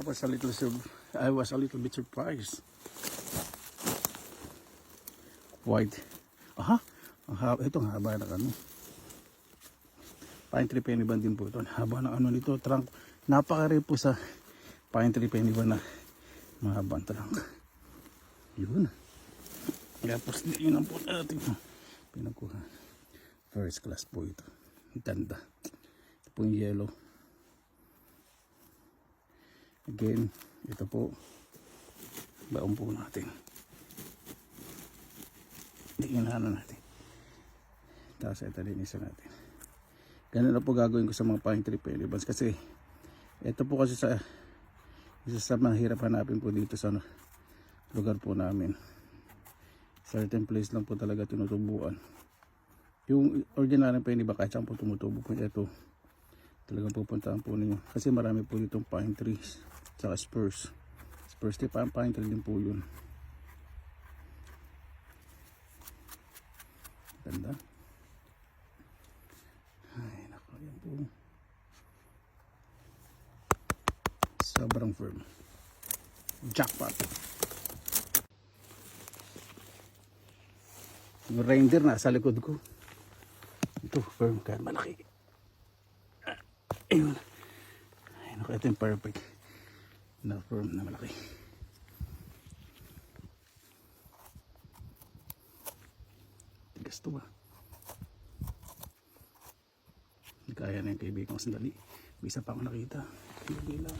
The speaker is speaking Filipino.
I was a little bit surprised. White. Aha, itong haba ng ano. Pine tree penny ban din po ito. Haba ng ano nito, trunk. Napaka-rare po sa pine tree penny ban na mahabang trunk. Yun. Tapos yun ang po natin pinagkuha. First class po ito. Ganda. Ito po yung yellow. Again, ito po baon po natin. Tingnan natin. Tapos ito din isa natin. Ganun na po gagawin ko sa mga pine tree penny buds kasi ito po kasi isa sa mahirap hanapin po dito sa lugar po namin. Certain place lang po talaga tinutubuan. Yung ordinary penny ba kahit saan po tumutubo po ito. Talagang pupuntahan po ninyo kasi marami po ditong pine trees saka spurs. Spurs tree pine tree din po yun. Ganda. Ay nako, yan po. Sobrang firm. Jackpot. Yung reindeer na sa likod ko. Ito firm kaya malaki. Ayun. Ay nako, ito yung perfect na firm na malaki. Tigas to ba? Hindi kaya na yung kaibigan ko sandali. Bisa pa ako nakita. Hindi lang.